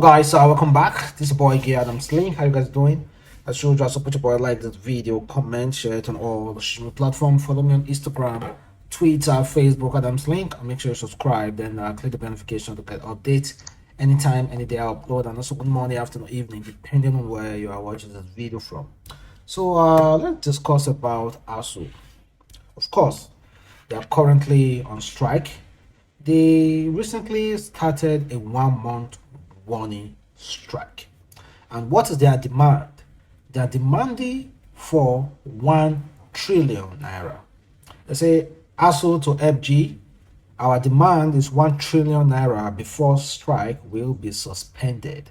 Guys, welcome back. This is boy here, Adamslink. How you guys doing? As usual, support your boy, like this video, comment, share it on all the social platforms. Follow me on Instagram, Twitter, Facebook, Adamslink. And make sure you subscribe. Then click the notification to get updates anytime, any day I upload. And also good morning, afternoon, evening, depending on where you are watching this video from. So let's discuss about ASUU. Of course, they are currently on strike. They recently started a 1-month warning strike. And what is their demand? They are demanding for 1 trillion naira. They say, ASUU to FG, our demand is 1 trillion naira before strike will be suspended.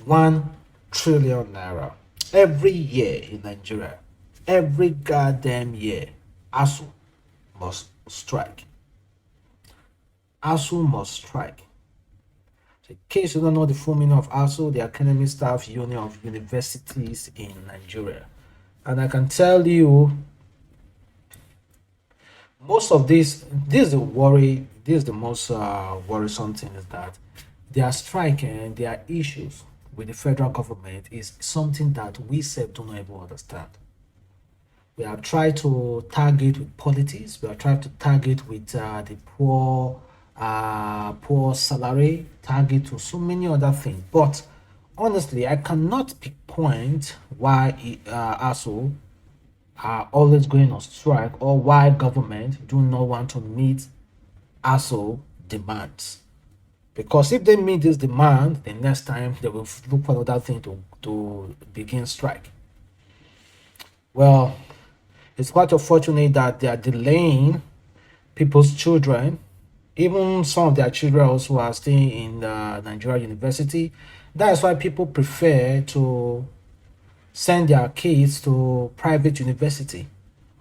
1 trillion naira. Every year in Nigeria, every goddamn year, ASUU must strike. ASUU must strike. So in case you don't know the full meaning of ASUU, the Academic Staff Union of Universities in Nigeria. And I can tell you, most of this is the worry, this is the most worrisome thing, is that their strike and their issues with the federal government is something that we self do not even understand. We have tried to target with politics, we have tried to target with the poor salary, target to so many other things. But honestly, I cannot pinpoint why ASUU are always going on strike, or why government do not want to meet ASUU demands. Because if they meet this demand, the next time they will look for another thing to begin strike. Well, it's quite unfortunate that they are delaying people's children. Even some of their children also are staying in Nigeria university. That's why people prefer to send their kids to private university,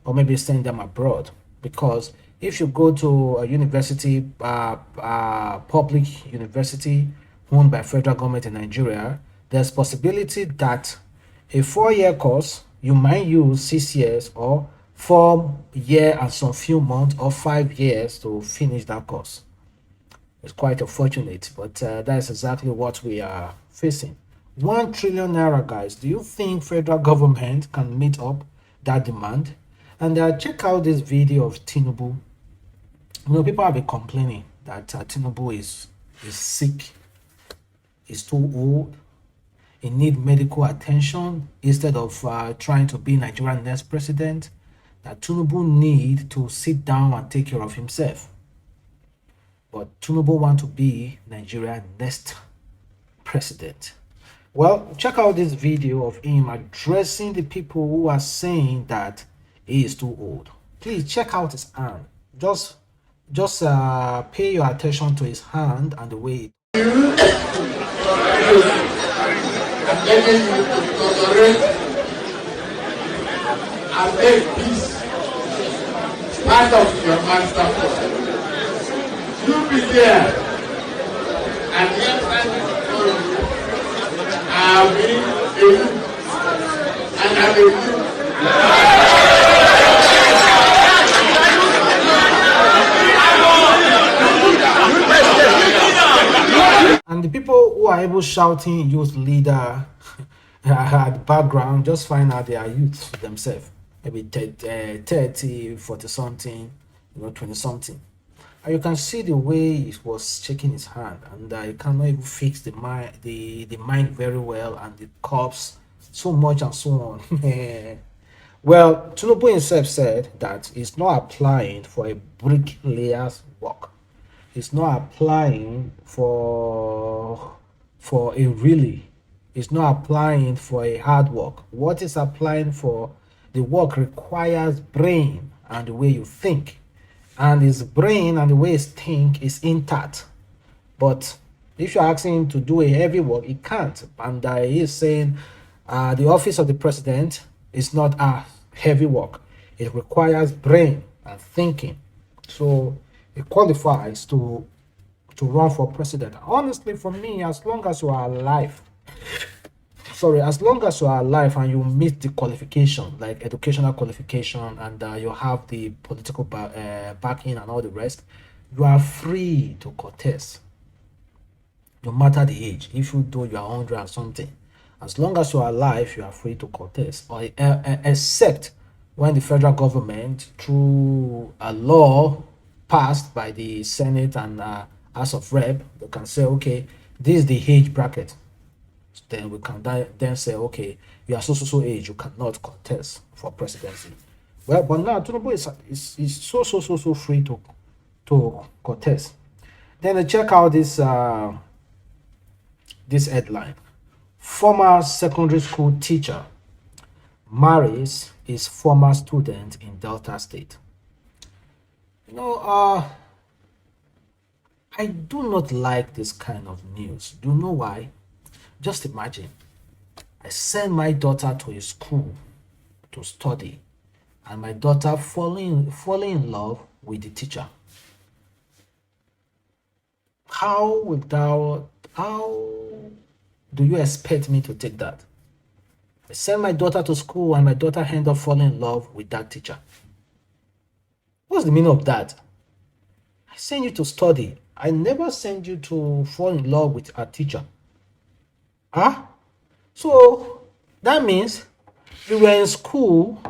or maybe send them abroad. Because if you go to a university, public university owned by federal government in Nigeria, there's possibility that a 4-year course, you might use 6 years, or 4 years and some few months, or 5 years to finish that course. It's quite unfortunate, but that's exactly what we are facing. 1 trillion naira, guys. Do you think federal government can meet up that demand? And check out this video of Tinubu. People have been complaining that Tinubu is sick, is too old, he needs medical attention instead of trying to be Nigeria's next president. That Tinubu need to sit down and take care of himself. But Tinubu want to be Nigeria's next president. Well, check out this video of him addressing the people who are saying that he is too old. Please check out his hand. Just pay your attention to his hand and the way I'm begging you to tolerate and make peace part of your master plan. You be there, and next time for you, I'll be a youth, and I'm a youth. And the people who are able shouting youth leader at the background, just find out they are youths themselves, maybe 30, 40 something, 20 something. And you can see the way he was shaking his hand, and you cannot even fix the mind very well, and the cups so much and so on. Well, Tinubu himself said that he's not applying for a bricklayer's work. He's not applying for a really. He's not applying for a hard work. What is applying for? The work requires brain and the way you think. And his brain and the way he thinks is intact. But if you're asking him to do a heavy work, he can't. And he is saying the office of the president is not a heavy work. It requires brain and thinking. So it qualifies to run for president. Honestly, for me, as long as you are alive, as long as you are alive and you meet the qualification, like educational qualification, and you have the political backing and all the rest, you are free to contest. no matter the age. If you do you are 100 and something, as long as you are alive, you are free to contest, or except when the federal government, through a law passed by the Senate and House of Rep, they can say, okay, this is the age bracket. Then we can then say, okay, you are so age, you cannot contest for presidency. Well, but now Tinubu is so free to contest. Then check out this this headline: former secondary school teacher marries his former student in Delta State. You know, I do not like this kind of news. Do you know why? Just imagine, I send my daughter to a school to study, and my daughter falling in love with the teacher. How do you expect me to take that? I send my daughter to school and my daughter end up falling in love with that teacher. What's the meaning of that? I send you to study. I never send you to fall in love with a teacher. Huh? So that means you were in school,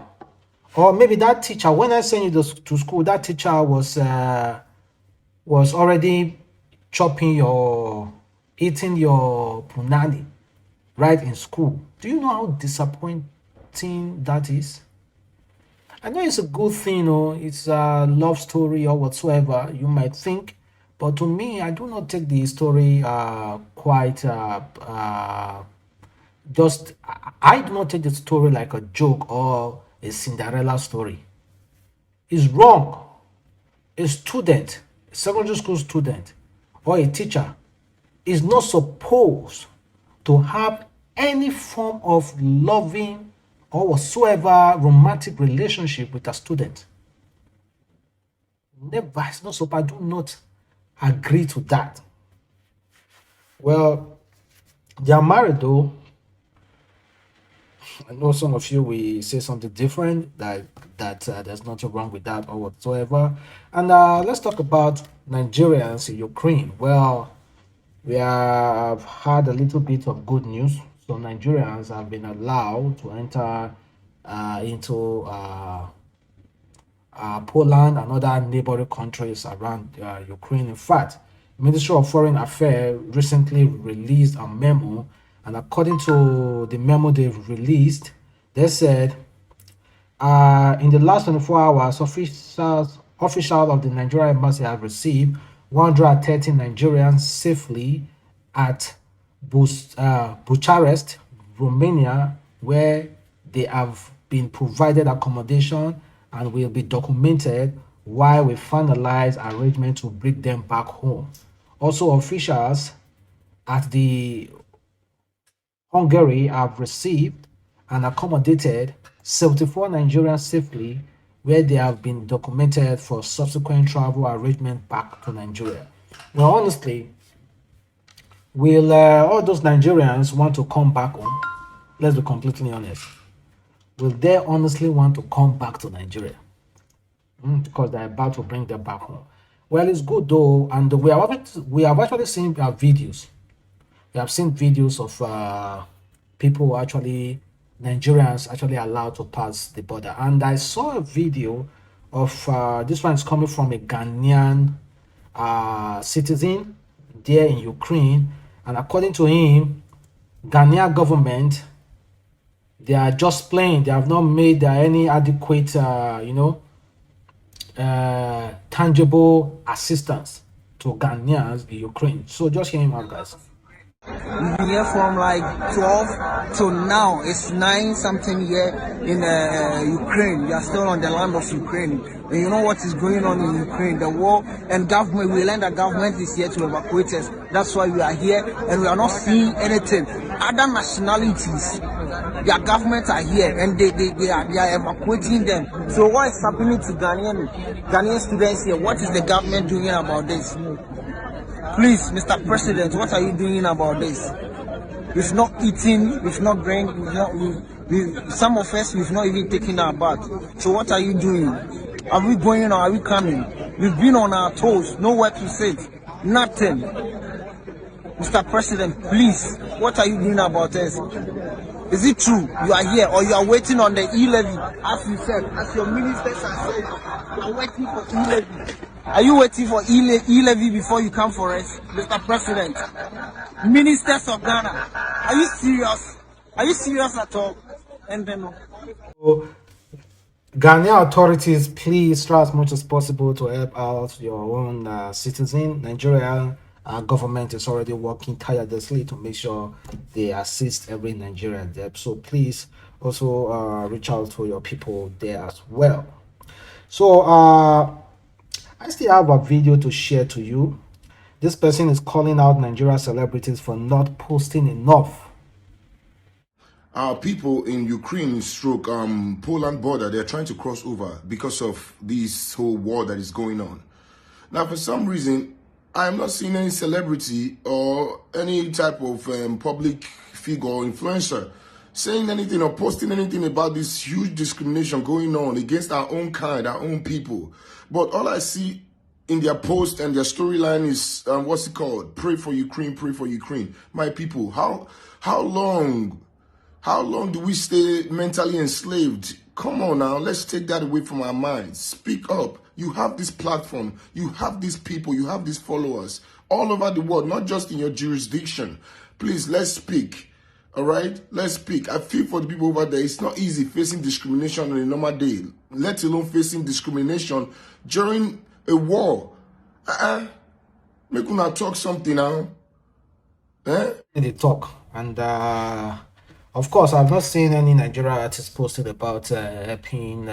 or maybe that teacher, when I sent you to school, that teacher was already eating your punani right in school. Do you know how disappointing that is? I know it's a good thing, or it's a love story or whatsoever you might think, but to me, I do not take the story quite just. I do not take the story like a joke or a Cinderella story. It's wrong. A student, a secondary school student, or a teacher is not supposed to have any form of loving or whatsoever romantic relationship with a student. Never. It's not supposed. I do not agree to that. Well, they are married though. I know some of you will say something different, that there's nothing wrong with that or whatsoever. And let's talk about Nigerians in Ukraine. Well, we have had a little bit of good news. So Nigerians have been allowed to enter into Poland and other neighboring countries around Ukraine. In fact, Ministry of Foreign Affairs recently released a memo, and according to the memo they've released, they said in the last 24 hours, officials of the Nigerian embassy have received 130 Nigerians safely at Bucharest, Romania, where they have been provided accommodation and will be documented while we finalize arrangement to bring them back home. Also, officials at the Hungary have received and accommodated 74 Nigerians safely, where they have been documented for subsequent travel arrangement back to Nigeria. Well, honestly, will all those Nigerians want to come back home? Let's be completely honest. Will they honestly want to come back to Nigeria? Because they're about to bring them back home. Well, it's good though, and we have actually seen videos. We have seen videos of people Nigerians actually allowed to pass the border. And I saw a video of this one is coming from a Ghanaian citizen there in Ukraine, and according to him, Ghanaian government, they are just playing. They have not made any adequate tangible assistance to Ghanaians in Ukraine. So just hear him out, guys. We've been here from like 12 till now. It's 9 something here in Ukraine. We are still on the land of Ukraine. And you know what is going on in Ukraine? The war and government. We learned that government is here to evacuate us. That's why we are here, and we are not seeing anything. Other nationalities, their government are here, and they are evacuating them. So what is happening to Ghanaian students here? What is the government doing about this? Please, Mr. President, what are you doing about this? We've not eaten, we've not drank, some of us, we've not even taken our bath. So what are you doing? Are we going or are we coming? We've been on our toes, nowhere to sit, nothing. Mr. President, please, what are you doing about this? Is it true you are here or you are waiting on the e-levy, as you said, as your ministers are saying, you are waiting for e-levy? Are you waiting for e-levy before you come for us, Mr. President? Ministers of Ghana, are you serious? Are you serious at all? And then, So, Ghanaian authorities, please try as much as possible to help out your own citizen. Nigerian government is already working tirelessly to make sure they assist every Nigerian there. So please also reach out to your people there as well. So I still have a video to share to you. This person is calling out Nigerian celebrities for not posting enough. Our people in Ukraine stroke Poland border, they're trying to cross over because of this whole war that is going on. Now, for some reason, I'm not seeing any celebrity or any type of public figure or influencer saying anything or posting anything about this huge discrimination going on against our own kind, our own people. But all I see in their post and their storyline is, what's it called? Pray for Ukraine, pray for Ukraine. My people, how long do we stay mentally enslaved? Come on now, let's take that away from our minds. Speak up. You have this platform. You have these people. You have these followers all over the world, not just in your jurisdiction. Please, let's speak. All right? Let's speak. I feel for the people over there. It's not easy facing discrimination on a normal day, let alone facing discrimination during a war. Make una talk something now. They talk, and of course, I've not seen any Nigerian artists posting about helping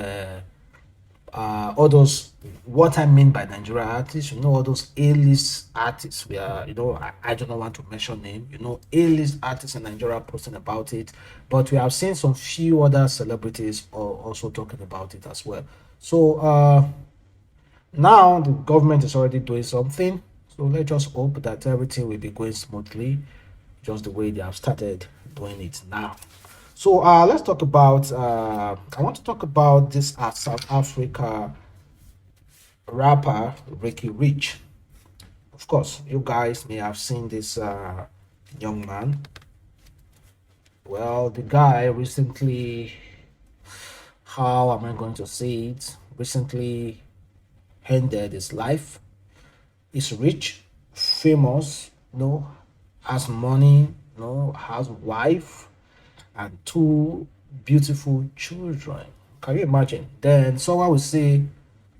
all those. What I mean by Nigerian artists, all those A-list artists. We are, I do not want to mention name. A-list artists in Nigeria posting about it, but we have seen some few other celebrities also talking about it as well. So now the government is already doing something. So let's just hope that everything will be going smoothly, just the way they have started doing it now. So let's talk about I want to talk about this South Africa rapper Ricky Rich. Of course, you guys may have seen this young man. Well, the guy recently, how am I going to say it, recently ended his life. He's rich, famous, has money, has wife and two beautiful children. Can you imagine? Then someone will say,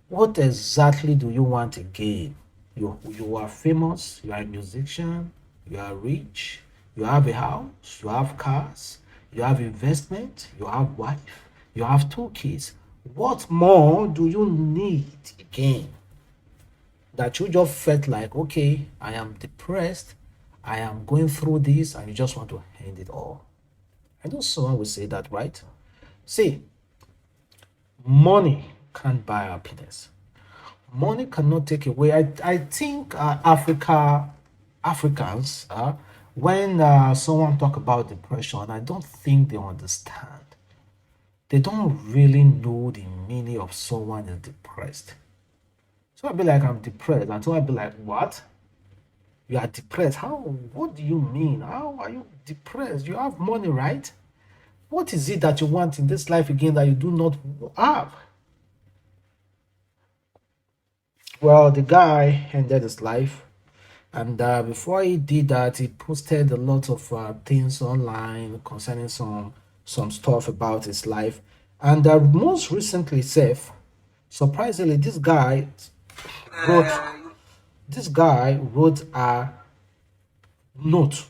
what exactly do you want again? You are famous, you are a musician, you are rich, you have a house, you have cars, you have investment, you have wife, you have two kids. What more do you need again? That you just felt like, okay, I am depressed, I am going through this, and you just want to end it all. I know someone will say that, right? See, money can't buy happiness. Money cannot take away. I think Africans, when someone talk about depression, I don't think they understand. They don't really know the meaning of someone is depressed. So I'll be like, I'm depressed. And so I'll be like, what? You are depressed? How? What do you mean? How are you depressed? You have money, right? What is it that you want in this life again that you do not have? Well, the guy ended his life. And before he did that, he posted a lot of things online concerning some stuff about his life. And most recently, surprisingly, this guy wrote a note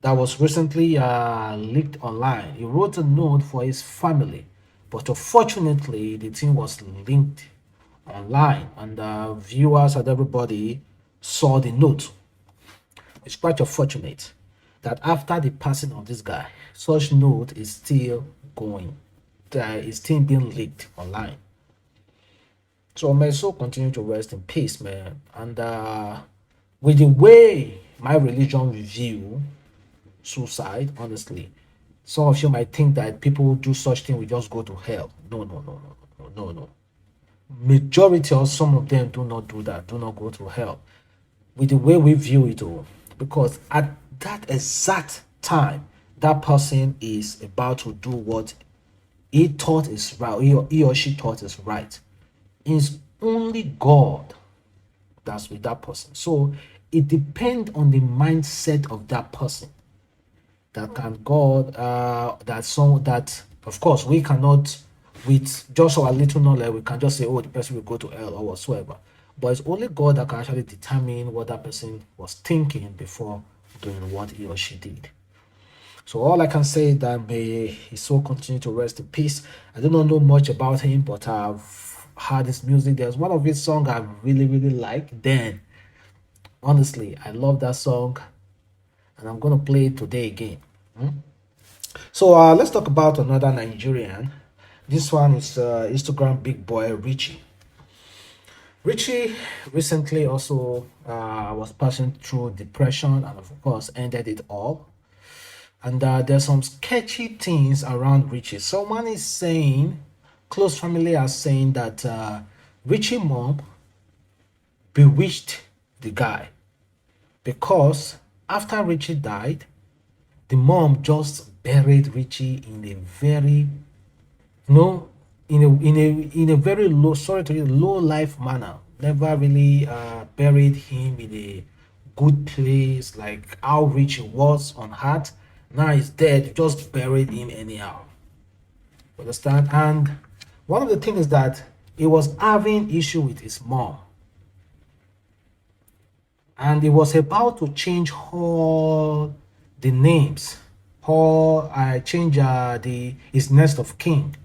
that was recently leaked online. He wrote a note for his family, but unfortunately, the thing was linked online, and viewers and everybody saw the note. It's quite unfortunate that after the passing of this guy, such note is still going. It's still being leaked online. So may soul continue to rest in peace, man. And with the way my religion view suicide, honestly, some of you might think that people who do such thing will just go to hell. No. Majority or some of them do not do that, do not go to hell. With the way we view it, because at that exact time, that person is about to do what he thought is right, he or she thought is right. It's only God that's with that person. So it depends on the mindset of that person. That can God that of course we cannot, with just our little knowledge, we can just say, oh, the person will go to hell or whatsoever. But it's only God that can actually determine what that person was thinking before doing what he or she did. So all I can say is that may his soul continue to rest in peace. I do not know much about him, but I've heard his music. There's one of his songs I really like. Then, honestly, I love that song, and I'm gonna play it today again. So let's talk about another Nigerian. This one is Instagram big boy Richie. Richie recently also was passing through depression and of course ended it all. And there's some sketchy things around Richie. Someone is saying, close family are saying that Richie mom bewitched the guy because after Richie died, the mom just buried Richie in a very no in a very low, sorry to use, low life manner. Never really buried him in a good place like how Richie was on heart. Now he's dead, just buried him anyhow. Understand? And one of the things is that he was having issue with his mom, and he was about to change all the names, or I change the his next of kin,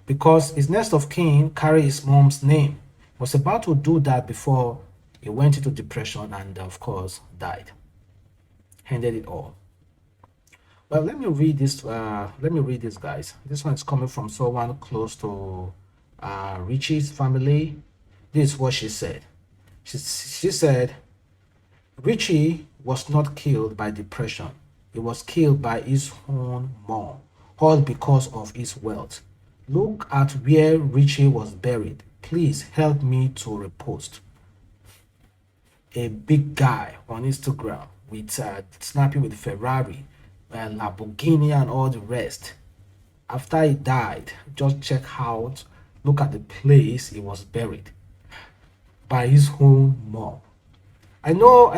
because his next of kin carry his mom's name. Was about to do that before he went into depression and of course died. Ended it all. Well, let me read this. Let me read this, guys. This one is coming from someone close to Richie's family. This is what she said. She said, Richie was not killed by depression. He was killed by his own mom, all because of his wealth. Look at where Richie was buried. Please help me to repost. A big guy on Instagram with snapping with Ferrari, Lamborghini, and all the rest. After he died, just check out, look at the place he was buried by his own mom. I know.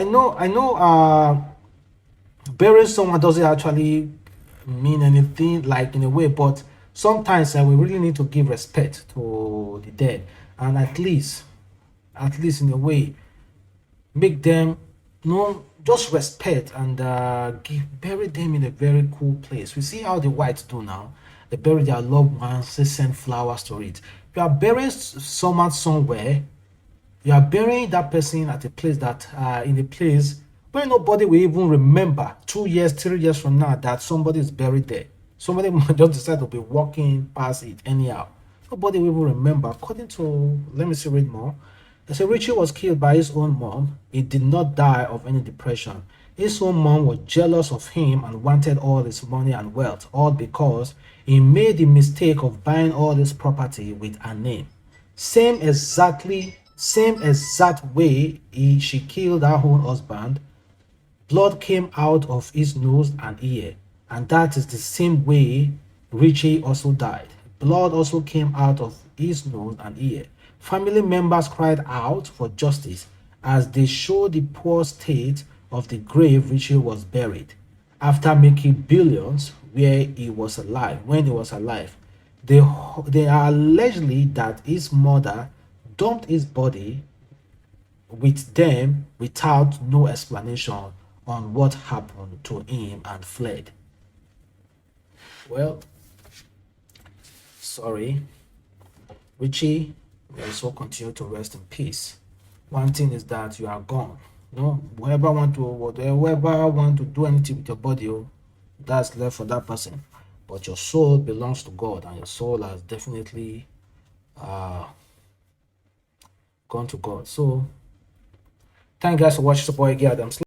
Burying someone doesn't actually mean anything, like in a way, but sometimes we really need to give respect to the dead, and at least in a way, make them just respect and bury them in a very cool place. We see how the whites do now. They bury their loved ones, they send flowers to it. You are burying someone somewhere, you are burying that person at a place that in a place where nobody will even remember 2 years, 3 years from now that somebody is buried there. Somebody might just decide to be walking past it anyhow. Nobody will even remember. According to, let me see, read more. They say Richie was killed by his own mom. He did not die of any depression. His own mom was jealous of him and wanted all his money and wealth, all because he made the mistake of buying all this property with her name. Same exact way she killed her own husband. Blood came out of his nose and ear, and that is the same way Richie also died. Blood also came out of his nose and ear. Family members cried out for justice as they showed the poor state of the grave Richie was buried. After making billions when he was alive, they are allegedly that his mother dumped his body with them without no explanation on what happened to him and fled. Well, sorry, Richie, may your soul continue to rest in peace. One thing is that you are gone. Whoever want to do anything with your body, that's left for that person. But your soul belongs to God, and your soul has definitely gone to God. So, thank you guys for watching. Support again, Adamslink.